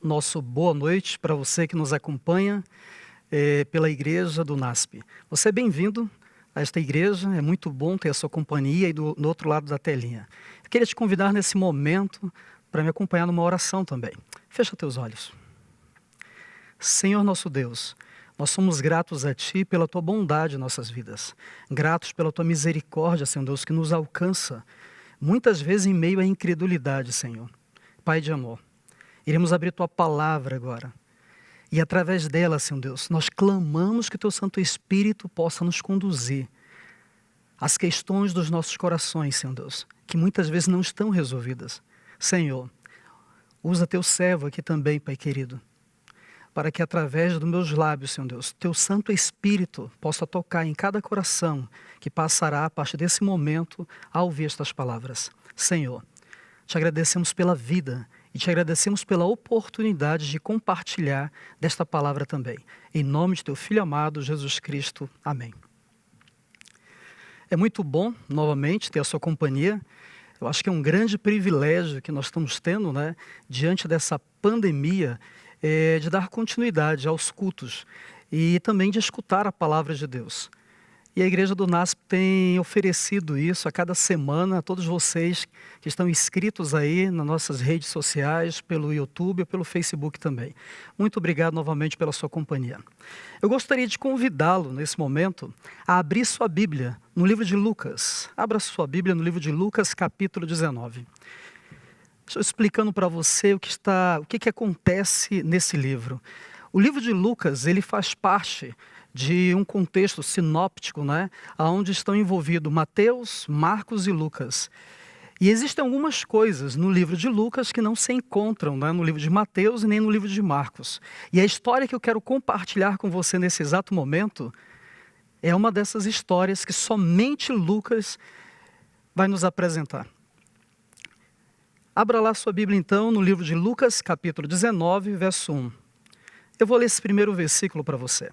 nosso boa noite para você que nos acompanha pela igreja do NASP. Você é bem-vindo a esta igreja, é muito bom ter a sua companhia e do outro lado da telinha. Eu queria te convidar nesse momento para me acompanhar numa oração também. Fecha teus olhos. Senhor nosso Deus, nós somos gratos a Ti pela Tua bondade em nossas vidas. Gratos pela Tua misericórdia, Senhor Deus, que nos alcança, muitas vezes em meio à incredulidade, Senhor. Pai de amor, iremos abrir Tua palavra agora. E através dela, Senhor Deus, nós clamamos que o Teu Santo Espírito possa nos conduzir às questões dos nossos corações, Senhor Deus, que muitas vezes não estão resolvidas. Senhor, usa Teu servo aqui também, Pai querido, para que através dos meus lábios, Senhor Deus, Teu Santo Espírito possa tocar em cada coração que passará a partir desse momento a ouvir estas palavras. Senhor, te agradecemos pela vida e te agradecemos pela oportunidade de compartilhar desta palavra também. Em nome de Teu Filho amado, Jesus Cristo. Amém. É muito bom, novamente, ter a sua companhia. Eu acho que é um grande privilégio que nós estamos tendo, né, diante dessa pandemia, de dar continuidade aos cultos e também de escutar a palavra de Deus. E a Igreja do NASP tem oferecido isso a cada semana a todos vocês que estão inscritos aí nas nossas redes sociais, pelo YouTube ou pelo Facebook também. Muito obrigado novamente pela sua companhia. Eu gostaria de convidá-lo nesse momento a abrir sua Bíblia no livro de Lucas. Abra sua Bíblia no livro de Lucas, capítulo 19. Estou explicando para você o que acontece nesse livro. O livro de Lucas, ele faz parte de um contexto sinóptico, né, onde estão envolvidos Mateus, Marcos e Lucas. E existem algumas coisas no livro de Lucas que não se encontram, né, no livro de Mateus e nem no livro de Marcos. E a história que eu quero compartilhar com você nesse exato momento é uma dessas histórias que somente Lucas vai nos apresentar. Abra lá sua Bíblia então no livro de Lucas, capítulo 19, verso 1. Eu vou ler esse primeiro versículo para você.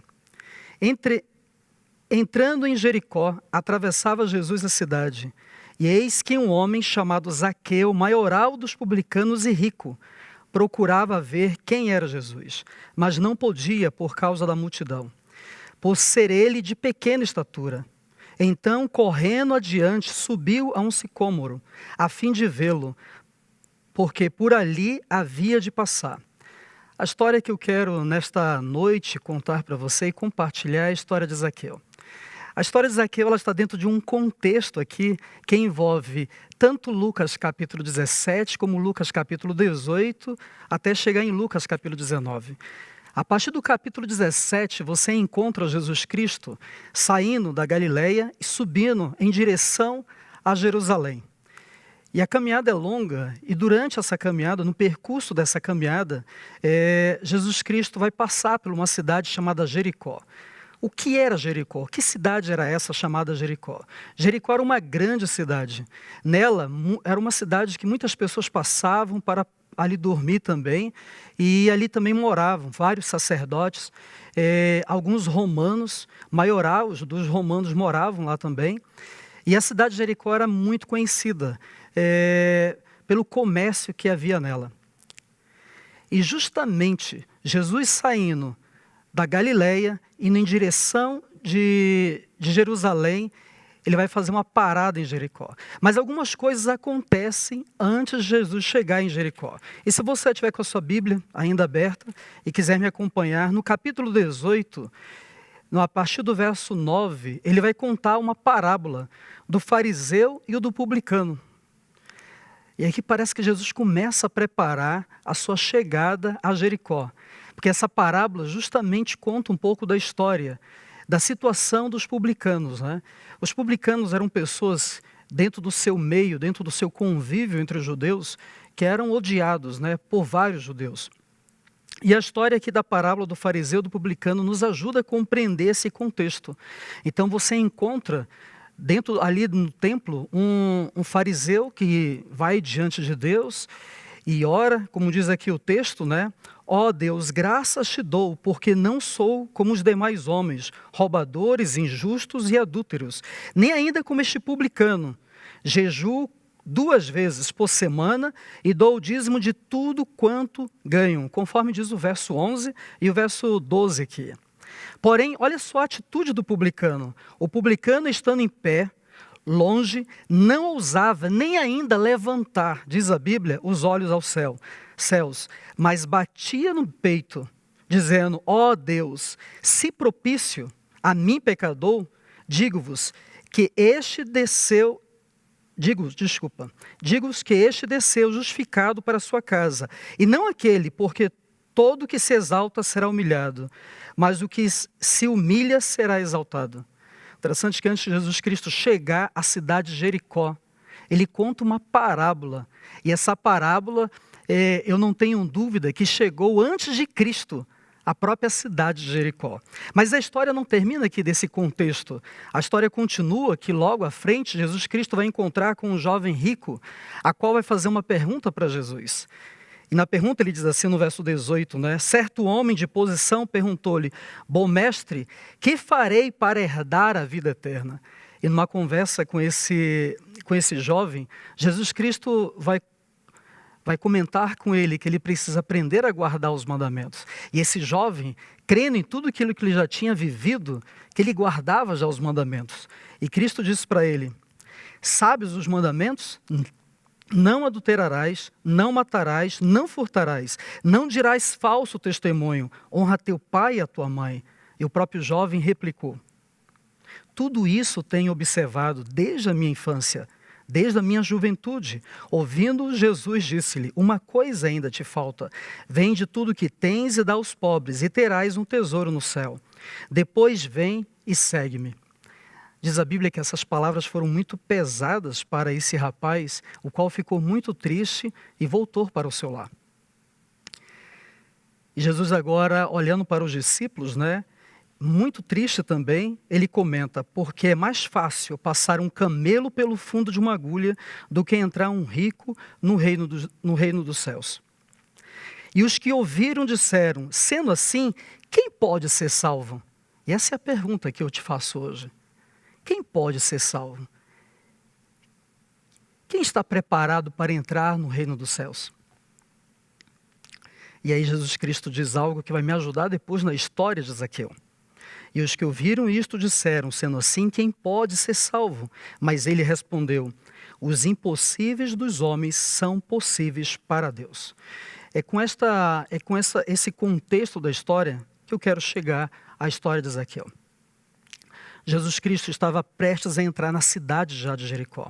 Entrando em Jericó, atravessava Jesus a cidade, e eis que um homem chamado Zaqueu, maioral dos publicanos e rico, procurava ver quem era Jesus, mas não podia por causa da multidão, por ser ele de pequena estatura. Então, correndo adiante, subiu a um sicômoro, a fim de vê-lo, porque por ali havia de passar. A história que eu quero nesta noite contar para você e compartilhar é a história de Zaqueu. A história de Zaqueu ela está dentro de um contexto aqui que envolve tanto Lucas capítulo 17 como Lucas capítulo 18 até chegar em Lucas capítulo 19. A partir do capítulo 17 você encontra Jesus Cristo saindo da Galileia e subindo em direção a Jerusalém. E a caminhada é longa, e durante essa caminhada, no percurso dessa caminhada, Jesus Cristo vai passar por uma cidade chamada Jericó. O que era Jericó? Que cidade era essa chamada Jericó? Jericó era uma grande cidade. Nela, era uma cidade que muitas pessoas passavam para ali dormir também, e ali também moravam vários sacerdotes, alguns romanos, maiorais dos romanos moravam lá também. E a cidade de Jericó era muito conhecida pelo comércio que havia nela. E justamente Jesus saindo da Galileia, indo em direção de Jerusalém, ele vai fazer uma parada em Jericó. Mas algumas coisas acontecem antes de Jesus chegar em Jericó. E se você estiver com a sua Bíblia ainda aberta e quiser me acompanhar, no capítulo 18, a partir do verso 9, ele vai contar uma parábola do fariseu e do publicano. E aqui parece que Jesus começa a preparar a sua chegada a Jericó. Porque essa parábola justamente conta um pouco da história, da situação dos publicanos, né? Os publicanos eram pessoas dentro do seu meio, dentro do seu convívio entre os judeus, que eram odiados, né, por vários judeus. E a história aqui da parábola do fariseu e do publicano nos ajuda a compreender esse contexto. Então você encontra dentro ali no templo um fariseu que vai diante de Deus e ora, como diz aqui o texto, né? Ó Deus, graças te dou, porque não sou como os demais homens, roubadores, injustos e adúlteros, nem ainda como este publicano. Jejuo 2 vezes por semana e dou o dízimo de tudo quanto ganho, conforme diz o verso 11 e o verso 12 aqui. Porém, olha só a atitude do publicano. O publicano, estando em pé, longe, não ousava nem ainda levantar, diz a Bíblia, os olhos aos céus, mas batia no peito, dizendo: ó Deus, se propício a mim pecador, digo-vos que este desceu justificado para a sua casa, e não aquele, porque todo que se exalta será humilhado, mas o que se humilha será exaltado. Interessante que antes de Jesus Cristo chegar à cidade de Jericó, ele conta uma parábola, e essa parábola, eu não tenho dúvida que chegou antes de Cristo, a própria cidade de Jericó. Mas a história não termina aqui desse contexto. A história continua que logo à frente Jesus Cristo vai encontrar com um jovem rico, a qual vai fazer uma pergunta para Jesus. E na pergunta ele diz assim no verso 18, né? Certo homem de posição perguntou-lhe: bom mestre, que farei para herdar a vida eterna? E numa conversa com esse jovem, Jesus Cristo vai comentar com ele que ele precisa aprender a guardar os mandamentos. E esse jovem, crendo em tudo aquilo que ele já tinha vivido, que ele guardava já os mandamentos. E Cristo disse para ele: sabes os mandamentos? Não adulterarás, não matarás, não furtarás, não dirás falso testemunho, honra teu pai e a tua mãe. E o próprio jovem replicou: tudo isso tenho observado desde a minha infância, desde a minha juventude. Ouvindo, Jesus disse-lhe: uma coisa ainda te falta. Vende tudo que tens e dá aos pobres, e terás um tesouro no céu. Depois vem e segue-me. Diz a Bíblia que essas palavras foram muito pesadas para esse rapaz, o qual ficou muito triste e voltou para o seu lar. E Jesus agora, olhando para os discípulos, muito triste também, ele comenta: porque é mais fácil passar um camelo pelo fundo de uma agulha do que entrar um rico no reino dos céus. E os que ouviram disseram: sendo assim, quem pode ser salvo? E essa é a pergunta que eu te faço hoje. Quem pode ser salvo? Quem está preparado para entrar no reino dos céus? E aí Jesus Cristo diz algo que vai me ajudar depois na história de Zaqueu. E os que ouviram isto disseram: sendo assim, quem pode ser salvo? Mas ele respondeu: os impossíveis dos homens são possíveis para Deus. É com esse contexto da história que eu quero chegar à história de Zaqueu. Jesus Cristo estava prestes a entrar na cidade já de Jericó.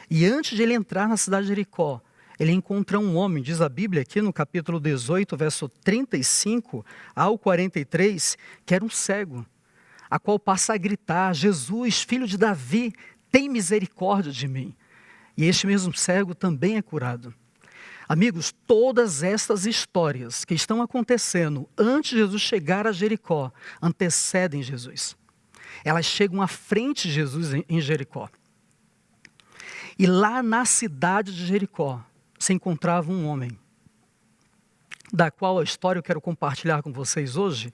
E antes de ele entrar na cidade de Jericó, ele encontra um homem, diz a Bíblia aqui no capítulo 18, verso 35 ao 43, que era um cego, a qual passa a gritar: Jesus, filho de Davi, tem misericórdia de mim. E este mesmo cego também é curado. Amigos, todas estas histórias que estão acontecendo antes de Jesus chegar a Jericó, antecedem Jesus. Elas chegam à frente de Jesus em Jericó. E lá na cidade de Jericó se encontrava um homem, da qual a história eu quero compartilhar com vocês hoje.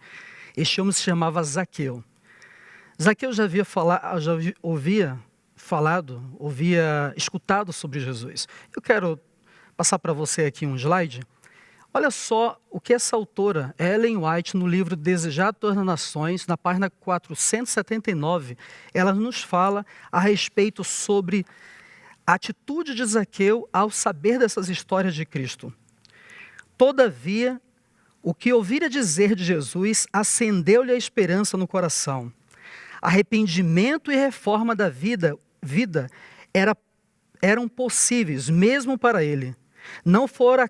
Este homem se chamava Zaqueu. Zaqueu já havia escutado sobre Jesus. Eu quero passar para você aqui um slide. Olha só o que essa autora, Ellen White, no livro Desejado das Nações, na página 479, ela nos fala a respeito sobre a atitude de Zaqueu ao saber dessas histórias de Cristo. Todavia, o que ouvira dizer de Jesus acendeu-lhe a esperança no coração. Arrependimento e reforma da vida eram possíveis, mesmo para ele. Não fora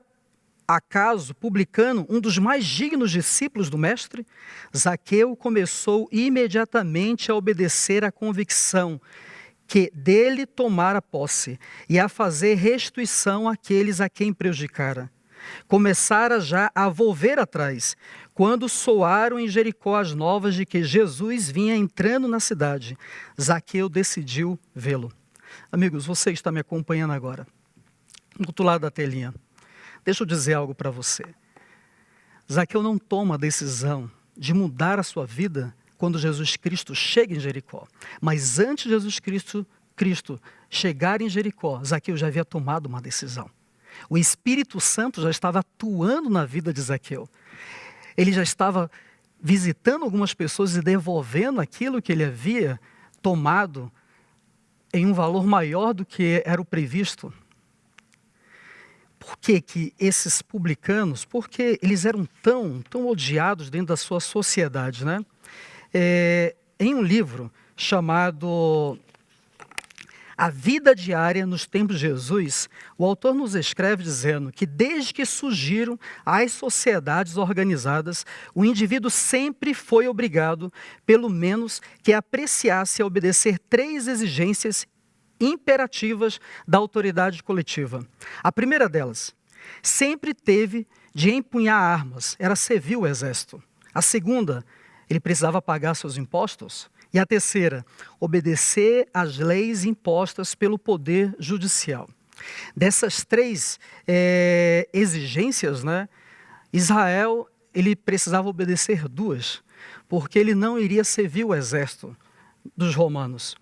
acaso publicano um dos mais dignos discípulos do Mestre? Zaqueu começou imediatamente a obedecer à convicção que dele tomara posse e a fazer restituição àqueles a quem prejudicara. Começara já a volver atrás, quando soaram em Jericó as novas de que Jesus vinha entrando na cidade. Zaqueu decidiu vê-lo. Amigos, você está me acompanhando agora, do outro lado da telinha. Deixa eu dizer algo para você. Zaqueu não toma a decisão de mudar a sua vida quando Jesus Cristo chega em Jericó. Mas antes de Jesus Cristo Cristo chegar em Jericó, Zaqueu já havia tomado uma decisão. O Espírito Santo já estava atuando na vida de Zaqueu. Ele já estava visitando algumas pessoas e devolvendo aquilo que ele havia tomado em um valor maior do que era o previsto. Por que esses publicanos, porque eles eram tão odiados dentro da sua sociedade, né? Em um livro chamado A Vida Diária nos Tempos de Jesus, o autor nos escreve dizendo que desde que surgiram as sociedades organizadas, o indivíduo sempre foi obrigado, pelo menos, que apreciasse a obedecer 3 exigências imperativas da autoridade coletiva. A primeira delas, sempre teve de empunhar armas, era servir o exército. A segunda, ele precisava pagar seus impostos. E a terceira, obedecer às leis impostas pelo poder judicial. Dessas 3 exigências, né, Israel ele precisava obedecer 2, porque ele não iria servir o exército dos romanos.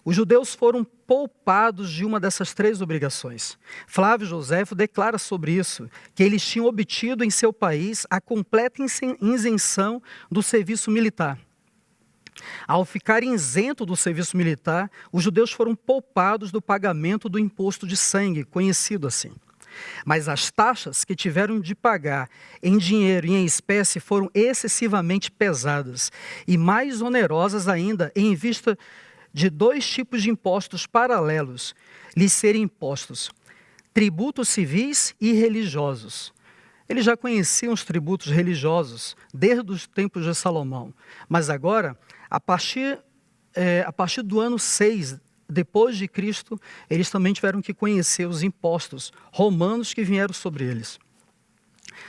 Os judeus foram poupados de uma dessas 3 obrigações. Flávio Joséfo declara sobre isso, que eles tinham obtido em seu país a completa isenção do serviço militar. Ao ficarem isentos do serviço militar, os judeus foram poupados do pagamento do imposto de sangue, conhecido assim. Mas as taxas que tiveram de pagar em dinheiro e em espécie foram excessivamente pesadas e mais onerosas ainda em vista de 2 tipos de impostos paralelos lhes serem impostos: tributos civis e religiosos. Eles já conheciam os tributos religiosos desde os tempos de Salomão, mas agora, a partir do ano 6 depois de Cristo, eles também tiveram que conhecer os impostos romanos que vieram sobre eles.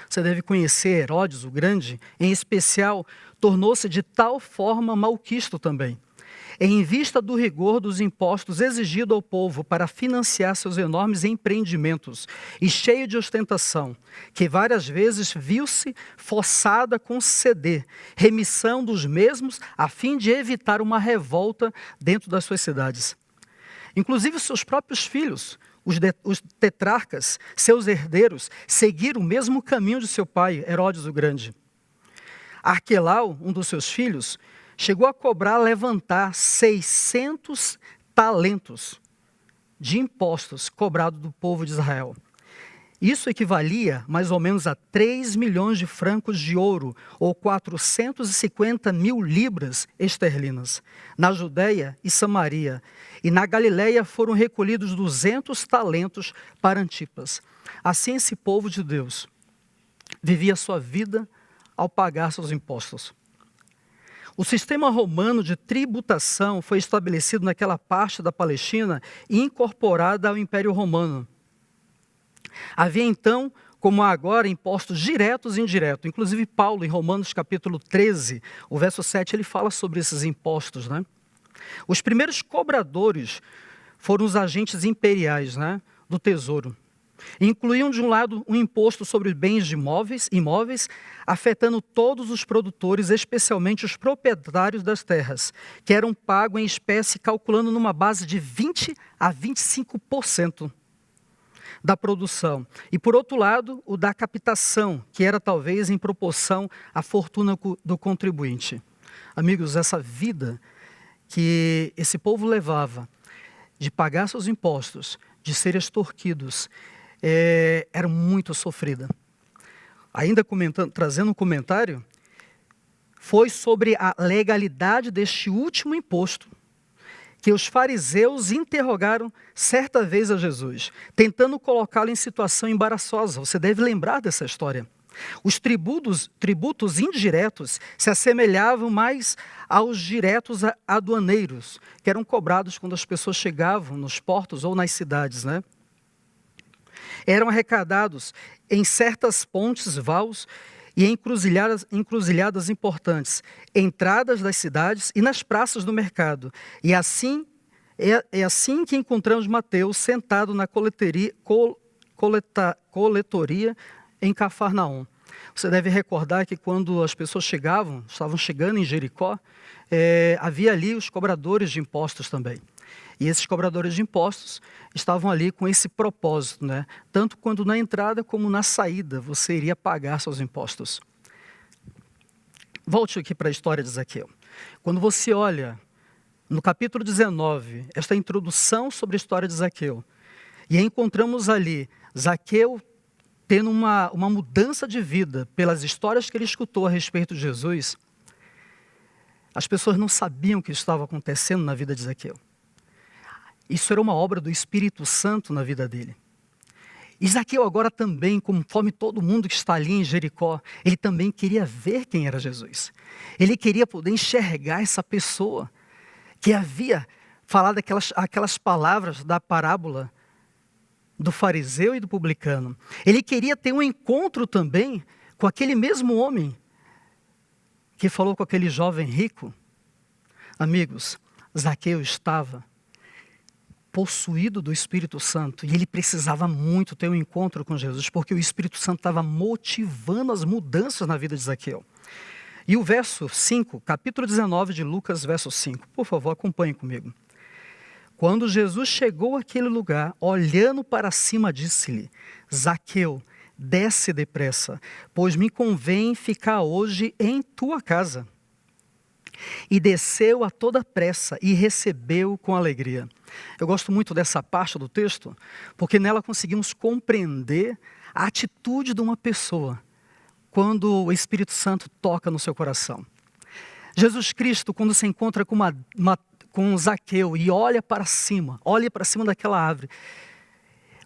Você deve conhecer Herodes o Grande, em especial, tornou-se de tal forma malquisto também. Em vista do rigor dos impostos exigido ao povo para financiar seus enormes empreendimentos e cheio de ostentação, que várias vezes viu-se forçado a conceder remissão dos mesmos a fim de evitar uma revolta dentro das suas cidades. Inclusive seus próprios filhos, os tetrarcas, seus herdeiros, seguiram o mesmo caminho de seu pai, Herodes o Grande. Arquelau, um dos seus filhos, chegou a levantar 600 talentos de impostos cobrados do povo de Israel. Isso equivalia mais ou menos a 3 milhões de francos de ouro, ou 450 mil libras esterlinas. Na Judéia e Samaria e na Galileia foram recolhidos 200 talentos para Antipas. Assim esse povo de Deus vivia sua vida ao pagar seus impostos. O sistema romano de tributação foi estabelecido naquela parte da Palestina e incorporada ao Império Romano. Havia então, como há agora, impostos diretos e indiretos. Inclusive Paulo, em Romanos capítulo 13, o verso 7, ele fala sobre esses impostos, né? Os primeiros cobradores foram os agentes imperiais, né, do tesouro. Incluíam, de um lado, um imposto sobre bens de imóveis, afetando todos os produtores, especialmente os proprietários das terras, que eram pagos em espécie, calculando numa base de 20% a 25% da produção. E, por outro lado, o da captação, que era talvez em proporção à fortuna do contribuinte. Amigos, essa vida que esse povo levava, de pagar seus impostos, de ser extorquidos, era muito sofrida. Ainda trazendo um comentário, foi sobre a legalidade deste último imposto que os fariseus interrogaram certa vez a Jesus, tentando colocá-lo em situação embaraçosa. Você deve lembrar dessa história. Os tributos indiretos se assemelhavam mais aos diretos aduaneiros, que eram cobrados quando as pessoas chegavam nos portos ou nas cidades, né? Eram arrecadados em certas pontes, vals e encruzilhadas importantes, entradas das cidades e nas praças do mercado. E assim, é assim que encontramos Mateus sentado na coletoria em Cafarnaum. Você deve recordar que quando as pessoas estavam chegando em Jericó, havia ali os cobradores de impostos também. E esses cobradores de impostos estavam ali com esse propósito, né? Tanto quando na entrada como na saída você iria pagar seus impostos. Volte aqui para a história de Zaqueu. Quando você olha no capítulo 19, esta introdução sobre a história de Zaqueu, e encontramos ali Zaqueu tendo uma mudança de vida pelas histórias que ele escutou a respeito de Jesus, as pessoas não sabiam o que estava acontecendo na vida de Zaqueu. Isso era uma obra do Espírito Santo na vida dele. E Zaqueu agora também, conforme todo mundo que está ali em Jericó, ele também queria ver quem era Jesus. Ele queria poder enxergar essa pessoa que havia falado aquelas palavras da parábola do fariseu e do publicano. Ele queria ter um encontro também com aquele mesmo homem que falou com aquele jovem rico. Amigos, Zaqueu estava possuído do Espírito Santo e ele precisava muito ter um encontro com Jesus, porque o Espírito Santo estava motivando as mudanças na vida de Zaqueu. E o verso 5, capítulo 19 de Lucas, verso 5, por favor, acompanhe comigo. Quando Jesus chegou àquele lugar, olhando para cima, disse-lhe: Zaqueu, desce depressa, pois me convém ficar hoje em tua casa. E desceu a toda pressa e recebeu com alegria. Eu gosto muito dessa parte do texto, porque nela conseguimos compreender a atitude de uma pessoa quando o Espírito Santo toca no seu coração. Jesus Cristo, quando se encontra com Zaqueu e olha para cima daquela árvore,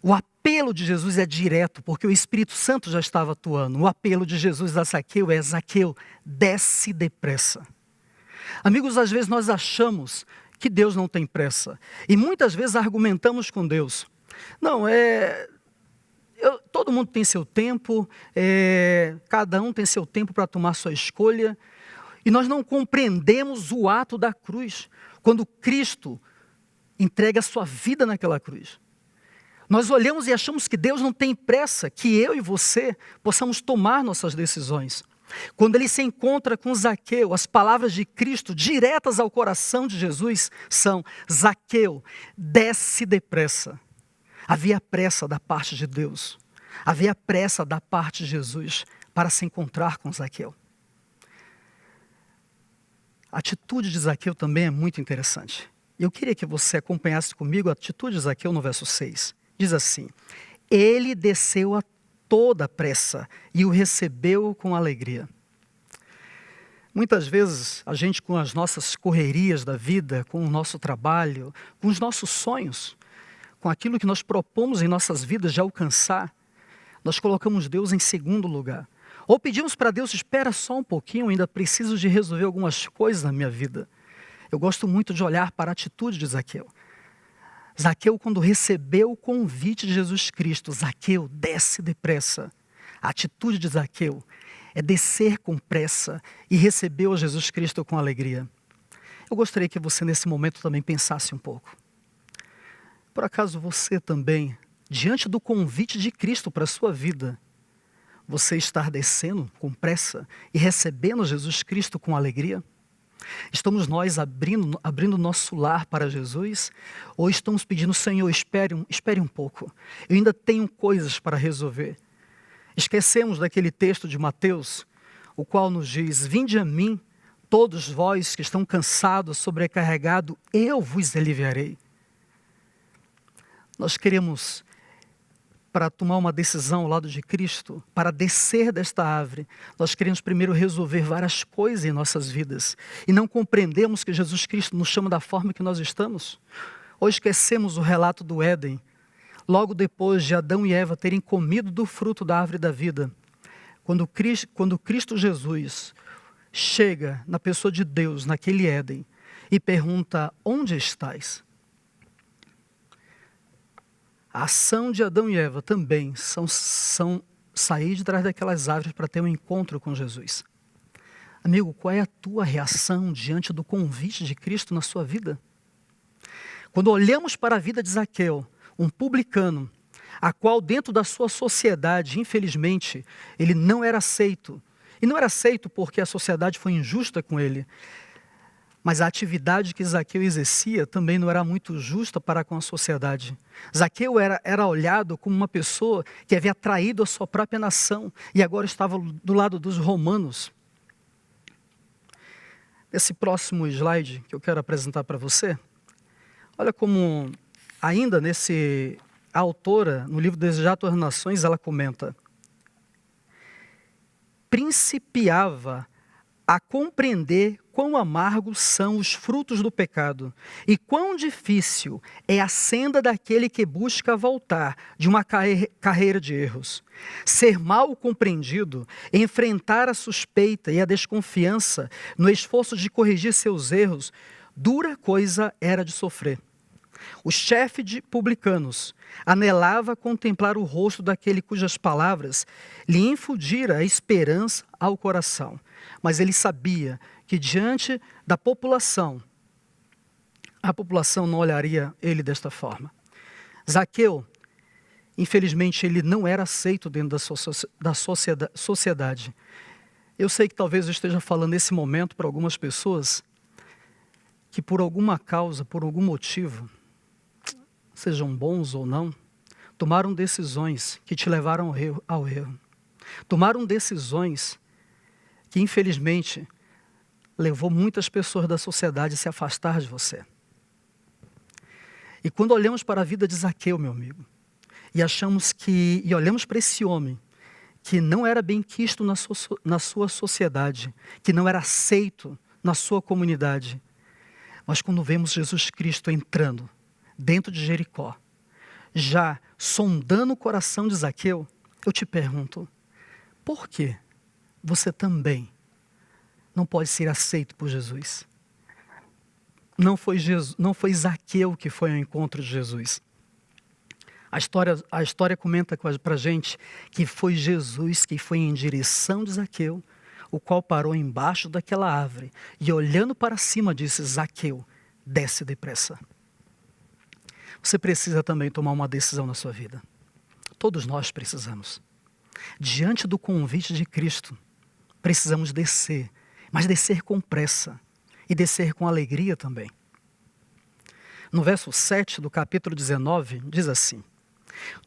o apelo de Jesus é direto, porque o Espírito Santo já estava atuando. O apelo de Jesus a Zaqueu é: Zaqueu, desce depressa. Amigos, às vezes nós achamos que Deus não tem pressa. E muitas vezes argumentamos com Deus. Não, todo mundo tem seu tempo, cada um tem seu tempo para tomar sua escolha. E nós não compreendemos o ato da cruz, quando Cristo entrega a sua vida naquela cruz. Nós olhamos e achamos que Deus não tem pressa, que eu e você possamos tomar nossas decisões. Quando ele se encontra com Zaqueu, as palavras de Cristo diretas ao coração de Jesus são: Zaqueu, desce depressa. Havia pressa da parte de Deus, havia pressa da parte de Jesus para se encontrar com Zaqueu. A atitude de Zaqueu também é muito interessante. Eu queria que você acompanhasse comigo a atitude de Zaqueu no verso 6. Diz assim: ele desceu a toda pressa e o recebeu com alegria. Muitas vezes a gente, com as nossas correrias da vida, com o nosso trabalho, com os nossos sonhos, com aquilo que nós propomos em nossas vidas de alcançar, nós colocamos Deus em segundo lugar. Ou pedimos para Deus: espera só um pouquinho, eu ainda preciso de resolver algumas coisas na minha vida. Eu gosto muito de olhar para a atitude de Zaqueu. Zaqueu, quando recebeu o convite de Jesus Cristo: Zaqueu, desce depressa. A atitude de Zaqueu é descer com pressa e recebeu Jesus Cristo com alegria. Eu gostaria que você nesse momento também pensasse um pouco. Por acaso você também, diante do convite de Cristo para a sua vida, você está descendo com pressa e recebendo Jesus Cristo com alegria? Estamos nós abrindo nosso lar para Jesus? Ou estamos pedindo: Senhor, espere um pouco, eu ainda tenho coisas para resolver? Esquecemos daquele texto de Mateus, o qual nos diz: vinde a mim, todos vós que estão cansados, sobrecarregados, eu vos aliviarei. Nós queremos, para tomar uma decisão ao lado de Cristo, para descer desta árvore, nós queremos primeiro resolver várias coisas em nossas vidas. E não compreendemos que Jesus Cristo nos chama da forma que nós estamos. Ou esquecemos o relato do Éden, logo depois de Adão e Eva terem comido do fruto da árvore da vida. Quando Cristo Jesus chega na pessoa de Deus, naquele Éden, e pergunta: onde estás? A ação de Adão e Eva também são sair de trás daquelas árvores para ter um encontro com Jesus. Amigo, qual é a tua reação diante do convite de Cristo na sua vida? Quando olhamos para a vida de Zaqueu, um publicano, a qual dentro da sua sociedade, infelizmente, ele não era aceito. E não era aceito porque a sociedade foi injusta com ele, Mas a atividade que Zaqueu exercia também não era muito justa para com a sociedade. Zaqueu era olhado como uma pessoa que havia traído a sua própria nação e agora estava do lado dos romanos. Esse próximo slide que eu quero apresentar para você, olha como ainda a autora, no livro Desejar as Nações, ela comenta: principiava a compreender quão amargos são os frutos do pecado e quão difícil é a senda daquele que busca voltar de uma carreira de erros. Ser mal compreendido, enfrentar a suspeita e a desconfiança no esforço de corrigir seus erros, dura coisa era de sofrer. O chefe de publicanos anelava contemplar o rosto daquele cujas palavras lhe infundira a esperança ao coração. Mas ele sabia que diante da população, a população não olharia ele desta forma. Zaqueu, infelizmente, ele não era aceito dentro da sociedade. Eu sei que talvez eu esteja falando nesse momento para algumas pessoas que por alguma causa, por algum motivo, sejam bons ou não, tomaram decisões que te levaram ao erro. Tomaram decisões que, infelizmente, levou muitas pessoas da sociedade a se afastar de você. E quando olhamos para a vida de Zaqueu, meu amigo, e olhamos para esse homem que não era bem quisto na sua sociedade, que não era aceito na sua comunidade, mas quando vemos Jesus Cristo entrando dentro de Jericó, já sondando o coração de Zaqueu, eu te pergunto, por que você também não pode ser aceito por Jesus? Não foi Zaqueu que foi ao encontro de Jesus. A história comenta para a gente que foi Jesus que foi em direção de Zaqueu, o qual parou embaixo daquela árvore e olhando para cima disse: Zaqueu, desce depressa. Você precisa também tomar uma decisão na sua vida. Todos nós precisamos. Diante do convite de Cristo, precisamos descer, mas descer com pressa e descer com alegria também. No verso 7 do capítulo 19, diz assim: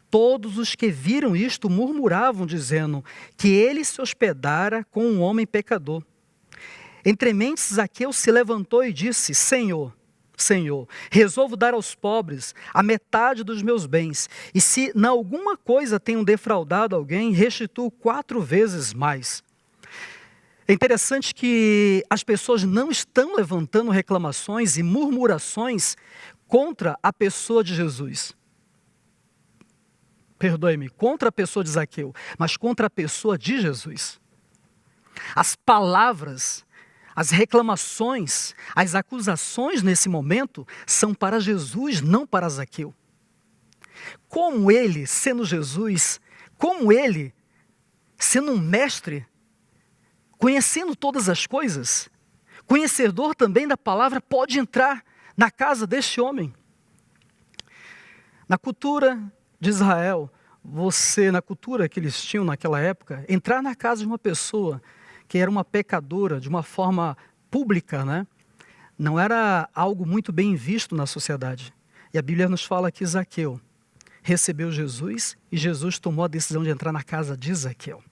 todos os que viram isto murmuravam, dizendo que ele se hospedara com um homem pecador. Entre mentes, Zaqueu se levantou e disse: Senhor, resolvo dar aos pobres a metade dos meus bens, e se na alguma coisa tenho defraudado alguém, restituo 4 vezes mais. É interessante que as pessoas não estão levantando reclamações e murmurações contra a pessoa de Jesus. Perdoe-me, contra a pessoa de Zaqueu, mas contra a pessoa de Jesus. As palavras, as reclamações, as acusações nesse momento são para Jesus, não para Zaqueu. Como ele, sendo Jesus, como ele, sendo um mestre, conhecendo todas as coisas, conhecedor também da palavra, pode entrar na casa deste homem. Na cultura de Israel, na cultura que eles tinham naquela época, entrar na casa de uma pessoa que era uma pecadora de uma forma pública, né? Não era algo muito bem visto na sociedade. E a Bíblia nos fala que Zaqueu recebeu Jesus e Jesus tomou a decisão de entrar na casa de Zaqueu.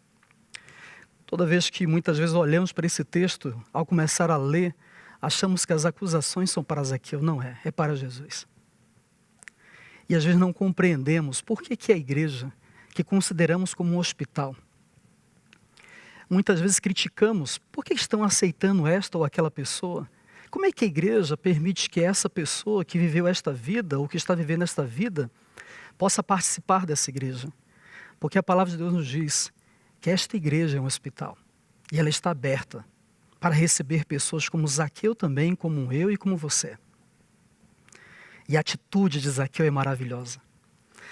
Toda vez que muitas vezes olhamos para esse texto, ao começar a ler, achamos que as acusações são para Zaqueu. Não é, é para Jesus. E às vezes não compreendemos por que a igreja, que consideramos como um hospital, muitas vezes criticamos por que estão aceitando esta ou aquela pessoa. Como é que a igreja permite que essa pessoa que viveu esta vida ou que está vivendo esta vida possa participar dessa igreja? Porque a palavra de Deus nos diz que esta igreja é um hospital e ela está aberta para receber pessoas como Zaqueu também, como eu e como você. E a atitude de Zaqueu é maravilhosa.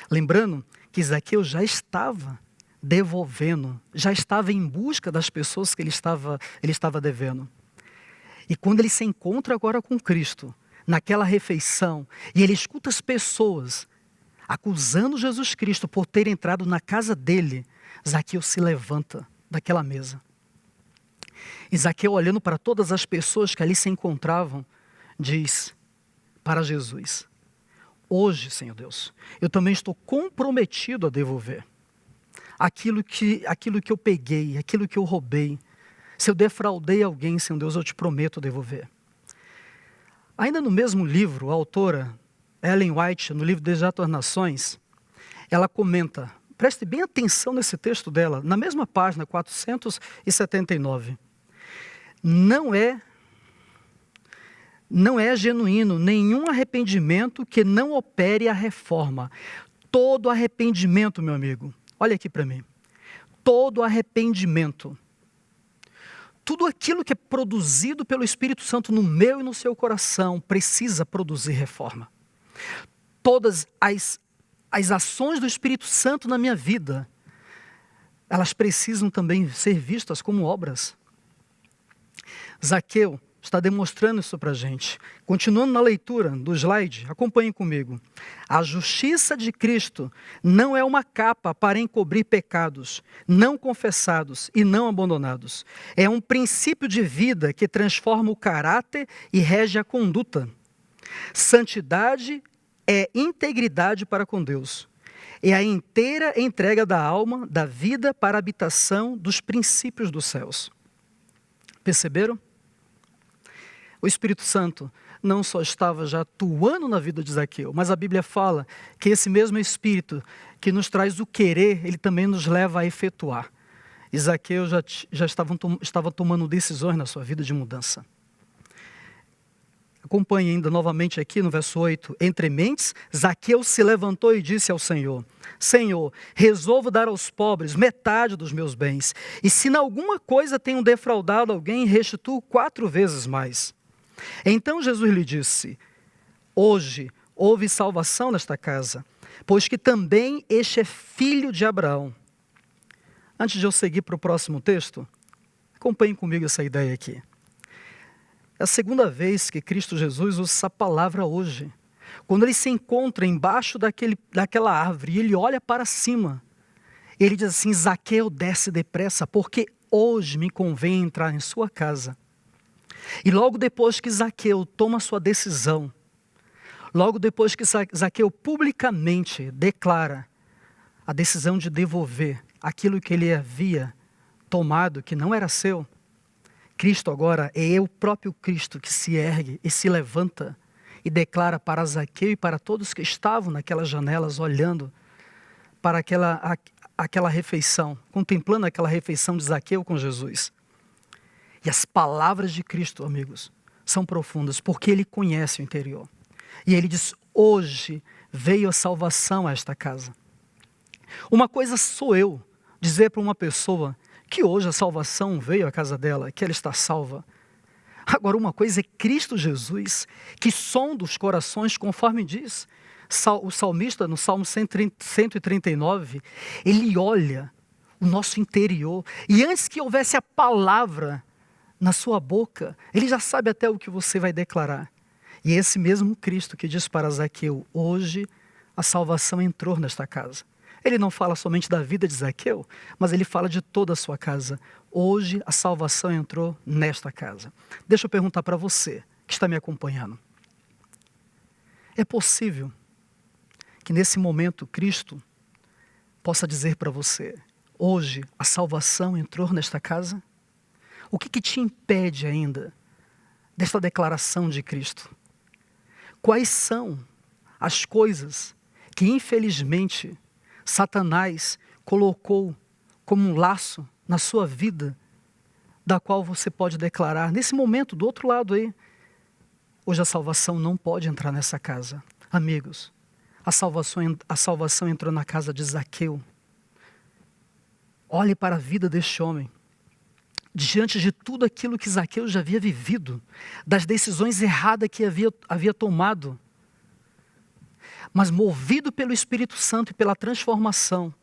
Lembrando que Zaqueu já estava devolvendo, já estava em busca das pessoas que ele estava devendo. E quando ele se encontra agora com Cristo, naquela refeição, e ele escuta as pessoas acusando Jesus Cristo por ter entrado na casa dele, Zaqueu se levanta daquela mesa. E Zaqueu, olhando para todas as pessoas que ali se encontravam, diz para Jesus: hoje, Senhor Deus, eu também estou comprometido a devolver aquilo que eu peguei, aquilo que eu roubei. Se eu defraudei alguém, Senhor Deus, eu te prometo devolver. Ainda no mesmo livro, a autora Ellen White, no livro Desejo às Nações, ela comenta, preste bem atenção nesse texto dela, na mesma página, 479. Não é genuíno nenhum arrependimento que não opere a reforma. Todo arrependimento, meu amigo, olha aqui para mim, todo arrependimento, tudo aquilo que é produzido pelo Espírito Santo no meu e no seu coração precisa produzir reforma. Todas as ações do Espírito Santo na minha vida, elas precisam também ser vistas como obras. Zaqueu está demonstrando isso para a gente. Continuando na leitura do slide, acompanhem comigo. A justiça de Cristo não é uma capa para encobrir pecados não confessados e não abandonados. É um princípio de vida que transforma o caráter e rege a conduta. Santidade é integridade para com Deus. É a inteira entrega da alma, da vida para a habitação dos princípios dos céus. Perceberam? O Espírito Santo não só estava já atuando na vida de Zaqueu, mas a Bíblia fala que esse mesmo Espírito que nos traz o querer, ele também nos leva a efetuar. E Zaqueu já estava tomando decisões na sua vida de mudança. Acompanhe ainda novamente aqui no verso 8. Entre mentes, Zaqueu se levantou e disse ao Senhor: Senhor, resolvo dar aos pobres metade dos meus bens. E se em alguma coisa tenho defraudado alguém, restituo 4 vezes mais. Então Jesus lhe disse: hoje houve salvação nesta casa, pois que também este é filho de Abraão. Antes de eu seguir para o próximo texto, acompanhe comigo essa ideia aqui. É a segunda vez que Cristo Jesus usa essa palavra hoje. Quando ele se encontra embaixo daquela árvore e ele olha para cima, ele diz assim: Zaqueu, desce depressa, porque hoje me convém entrar em sua casa. E logo depois que Zaqueu toma sua decisão, logo depois que Zaqueu publicamente declara a decisão de devolver aquilo que ele havia tomado, que não era seu, Cristo agora é o próprio Cristo que se ergue e se levanta e declara para Zaqueu e para todos que estavam naquelas janelas olhando para aquela refeição, contemplando aquela refeição de Zaqueu com Jesus. E as palavras de Cristo, amigos, são profundas, porque ele conhece o interior. E ele diz: hoje veio a salvação a esta casa. Uma coisa sou eu dizer para uma pessoa que hoje a salvação veio à casa dela, que ela está salva. Agora, uma coisa é Cristo Jesus, que sonda os corações, conforme diz o salmista no Salmo 139, ele olha o nosso interior, e antes que houvesse a palavra na sua boca, ele já sabe até o que você vai declarar. E é esse mesmo Cristo que diz para Zaqueu: hoje a salvação entrou nesta casa. Ele não fala somente da vida de Zaqueu, mas ele fala de toda a sua casa. Hoje a salvação entrou nesta casa. Deixa eu perguntar para você que está me acompanhando. É possível que nesse momento Cristo possa dizer para você: hoje a salvação entrou nesta casa? O que te impede ainda desta declaração de Cristo? Quais são as coisas que infelizmente Satanás colocou como um laço na sua vida, da qual você pode declarar nesse momento do outro lado aí: hoje a salvação não pode entrar nessa casa? Amigos, a salvação entrou na casa de Zaqueu. Olhe para a vida deste homem. Diante de tudo aquilo que Zaqueu já havia vivido, das decisões erradas que havia tomado, mas movido pelo Espírito Santo e pela transformação,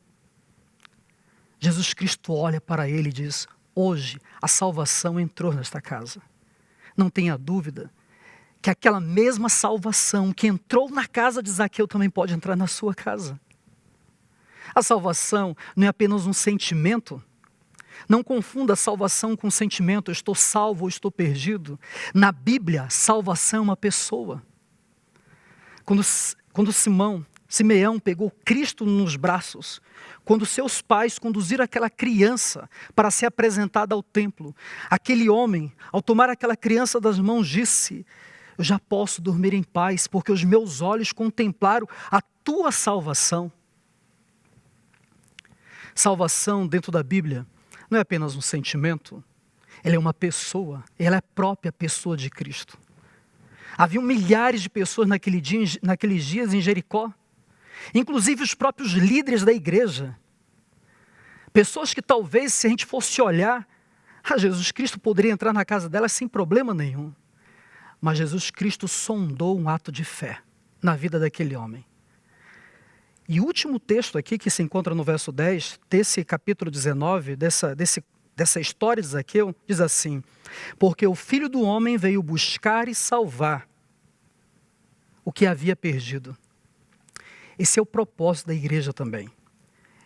Jesus Cristo olha para ele e diz: hoje a salvação entrou nesta casa. Não tenha dúvida que aquela mesma salvação que entrou na casa de Zaqueu também pode entrar na sua casa. A salvação não é apenas um sentimento. Não confunda salvação com sentimento, eu estou salvo ou estou perdido. Na Bíblia, salvação é uma pessoa. Quando Simeão pegou Cristo nos braços, quando seus pais conduziram aquela criança para ser apresentada ao templo, aquele homem, ao tomar aquela criança das mãos, disse: eu já posso dormir em paz, porque os meus olhos contemplaram a tua salvação. Salvação dentro da Bíblia não é apenas um sentimento, ela é uma pessoa, ela é a própria pessoa de Cristo. Haviam milhares de pessoas naqueles dias em Jericó, inclusive os próprios líderes da igreja. Pessoas que talvez, se a gente fosse olhar, Jesus Cristo poderia entrar na casa delas sem problema nenhum. Mas Jesus Cristo sondou um ato de fé na vida daquele homem. E o último texto aqui, que se encontra no verso 10, desse capítulo 19, dessa história de Zaqueu, diz assim: porque o Filho do Homem veio buscar e salvar o que havia perdido. Esse é o propósito da igreja também.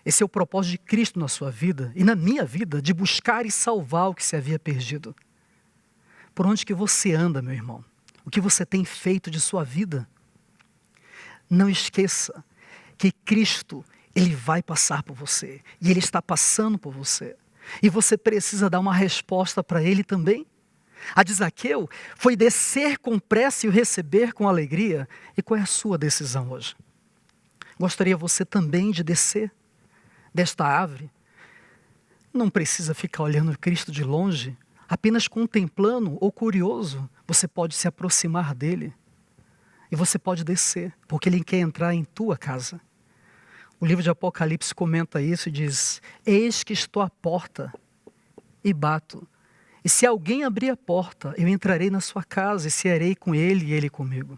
Esse é o propósito de Cristo na sua vida e na minha vida, de buscar e salvar o que se havia perdido. Por onde que você anda, meu irmão? O que você tem feito de sua vida? Não esqueça que Cristo, Ele vai passar por você. E Ele está passando por você. E você precisa dar uma resposta para Ele também. A de Zaqueu foi descer com pressa e o receber com alegria. E qual é a sua decisão hoje? Gostaria você também de descer desta árvore? Não precisa ficar olhando Cristo de longe, apenas contemplando ou curioso. Você pode se aproximar dele. E você pode descer, porque Ele quer entrar em tua casa. O livro de Apocalipse comenta isso e diz: eis que estou à porta e bato. E se alguém abrir a porta, eu entrarei na sua casa e cearei com ele e ele comigo.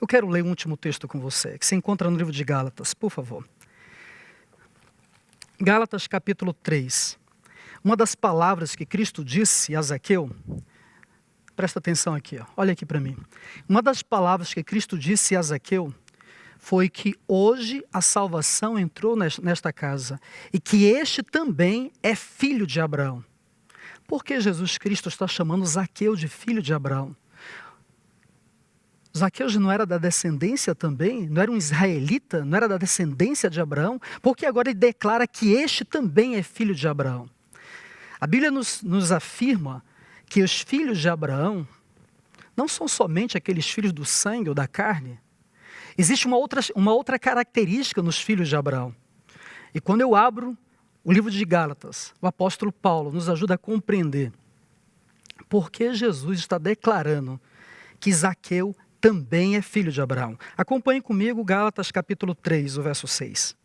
Eu quero ler um último texto com você, que se encontra no livro de Gálatas, por favor. Gálatas capítulo 3. Uma das palavras que Cristo disse a Zaqueu, presta atenção aqui, olha aqui para mim. Uma das palavras que Cristo disse a Zaqueu foi que hoje a salvação entrou nesta casa e que este também é filho de Abraão. Por que Jesus Cristo está chamando Zaqueu de filho de Abraão? Zaqueu já não era da descendência também? Não era um israelita? Não era da descendência de Abraão? Porque agora ele declara que este também é filho de Abraão. A Bíblia nos afirma que os filhos de Abraão não são somente aqueles filhos do sangue ou da carne. Existe uma outra característica nos filhos de Abraão. E quando eu abro o livro de Gálatas, o apóstolo Paulo nos ajuda a compreender por que Jesus está declarando que Zaqueu também é filho de Abraão. Acompanhe comigo Gálatas capítulo 3, o verso 6.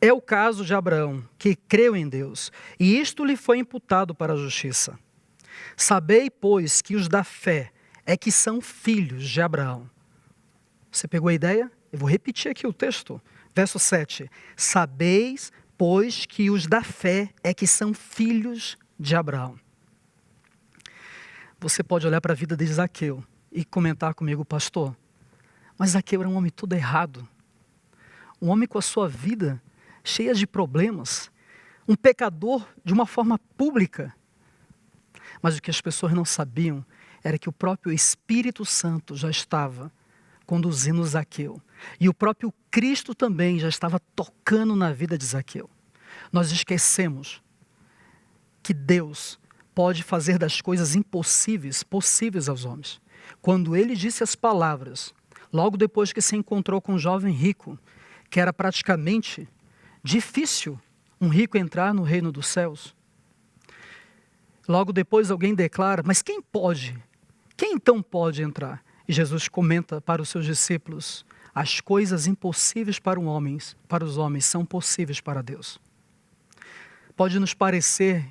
É o caso de Abraão, que creu em Deus, e isto lhe foi imputado para a justiça. Sabei, pois, que os da fé é que são filhos de Abraão. Você pegou a ideia? Eu vou repetir aqui o texto. Verso 7. Sabeis, pois, que os da fé é que são filhos de Abraão. Você pode olhar para a vida de Zaqueu e comentar comigo: pastor, mas Zaqueu era um homem todo errado. Um homem com a sua vida cheia de problemas. Um pecador de uma forma pública. Mas o que as pessoas não sabiam era que o próprio Espírito Santo já estava conduzindo Zaqueu. E o próprio Cristo também já estava tocando na vida de Zaqueu. Nós esquecemos que Deus pode fazer das coisas impossíveis, possíveis aos homens. Quando ele disse as palavras, logo depois que se encontrou com um jovem rico, que era praticamente difícil um rico entrar no reino dos céus. Logo depois alguém declara: mas quem pode? Quem então pode entrar? E Jesus comenta para os seus discípulos: as coisas impossíveis para os homens são possíveis para Deus. Pode nos parecer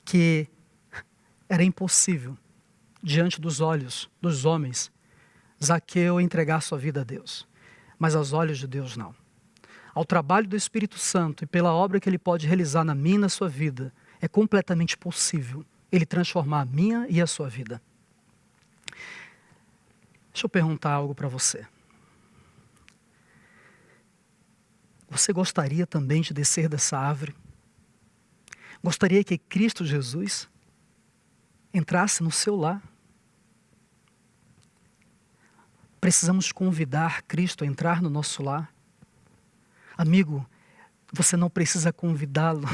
que era impossível, diante dos olhos dos homens, Zaqueu entregar sua vida a Deus. Mas aos olhos de Deus não. Ao trabalho do Espírito Santo e pela obra que Ele pode realizar na minha e na sua vida, é completamente possível Ele transformar a minha e a sua vida. Deixa eu perguntar algo para você. Você gostaria também de descer dessa árvore? Gostaria que Cristo Jesus entrasse no seu lar? Precisamos convidar Cristo a entrar no nosso lar. Amigo, você não precisa convidá-lo,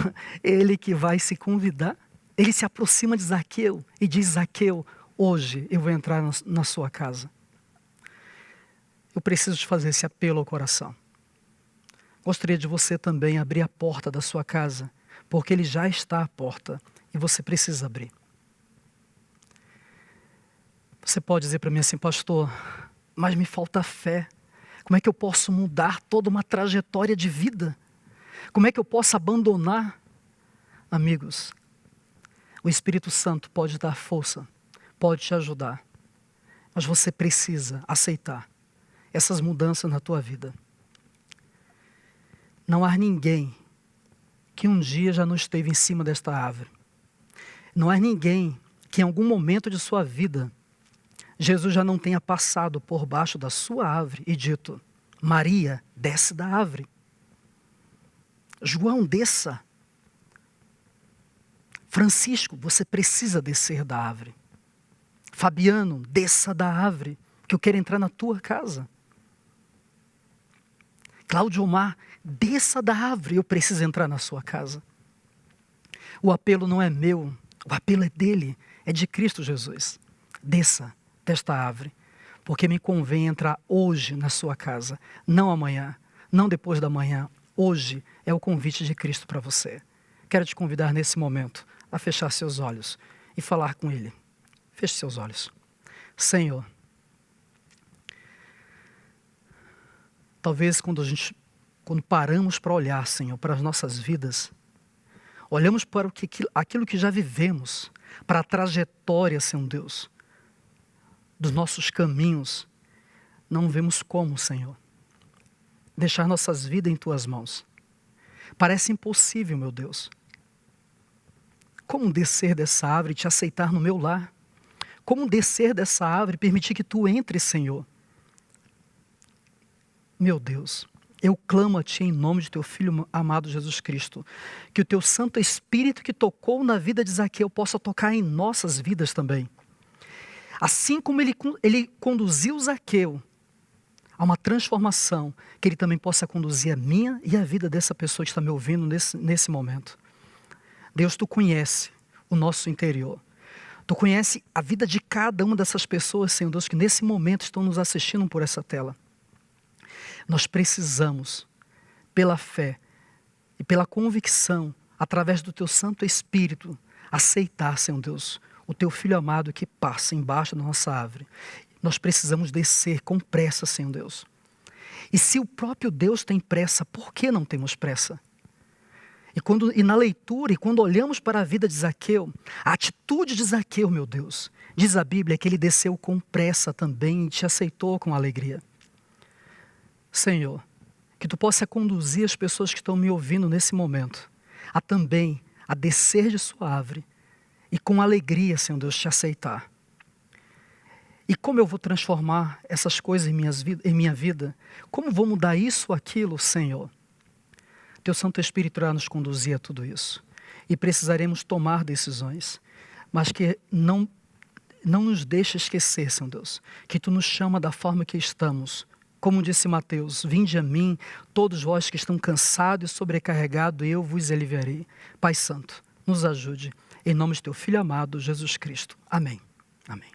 é Ele que vai se convidar. Ele se aproxima de Zaqueu e diz: Zaqueu, hoje eu vou entrar na sua casa. Eu preciso te fazer esse apelo ao coração. Gostaria de você também abrir a porta da sua casa, porque Ele já está à porta e você precisa abrir. Você pode dizer para mim assim: pastor, mas me falta fé. Como é que eu posso mudar toda uma trajetória de vida? Como é que eu posso abandonar? Amigos, o Espírito Santo pode dar força, pode te ajudar, mas você precisa aceitar essas mudanças na tua vida. Não há ninguém que um dia já não esteve em cima desta árvore. Não há ninguém que em algum momento de sua vida Jesus já não tenha passado por baixo da sua árvore e dito: Maria, desce da árvore. João, desça. Francisco, você precisa descer da árvore. Fabiano, desça da árvore, que eu quero entrar na tua casa. Cláudio Omar, desça da árvore, eu preciso entrar na sua casa. O apelo não é meu, o apelo é dele, é de Cristo Jesus. Desça desta árvore, porque me convém entrar hoje na sua casa, não amanhã, não depois da manhã. Hoje é o convite de Cristo para você. Quero te convidar nesse momento a fechar seus olhos e falar com Ele. Feche seus olhos. Senhor, talvez quando paramos para olhar, Senhor, para as nossas vidas, olhamos para aquilo que já vivemos, para a trajetória, Senhor Deus, dos nossos caminhos, não vemos como, Senhor, deixar nossas vidas em Tuas mãos. Parece impossível, meu Deus. Como descer dessa árvore e Te aceitar no meu lar? Como descer dessa árvore e permitir que Tu entres, Senhor? Meu Deus, eu clamo a Ti em nome de Teu Filho amado Jesus Cristo, que o Teu Santo Espírito que tocou na vida de Zaqueu possa tocar em nossas vidas também. Assim como ele conduziu Zaqueu a uma transformação, que Ele também possa conduzir a minha e a vida dessa pessoa que está me ouvindo nesse momento. Deus, Tu conhece o nosso interior. Tu conhece a vida de cada uma dessas pessoas, Senhor Deus, que nesse momento estão nos assistindo por essa tela. Nós precisamos, pela fé e pela convicção, através do Teu Santo Espírito, aceitar, Senhor Deus, o Teu Filho amado que passa embaixo da nossa árvore. Nós precisamos descer com pressa, Senhor Deus. E se o próprio Deus tem pressa, por que não temos pressa? E na leitura, e quando olhamos para a vida de Zaqueu, a atitude de Zaqueu, meu Deus, diz a Bíblia que ele desceu com pressa também e Te aceitou com alegria. Senhor, que Tu possa conduzir as pessoas que estão me ouvindo nesse momento a descer de sua árvore e com alegria, Senhor Deus, Te aceitar. E como eu vou transformar essas coisas em minha vida? Como vou mudar isso ou aquilo, Senhor? Teu Santo Espírito irá nos conduzir a tudo isso. E precisaremos tomar decisões. Mas que não nos deixe esquecer, Senhor Deus, que Tu nos chama da forma que estamos. Como disse Mateus: vinde a mim, todos vós que estão cansados e sobrecarregados, eu vos aliviarei. Pai Santo, nos ajude. Em nome de Teu Filho amado, Jesus Cristo. Amém. Amém.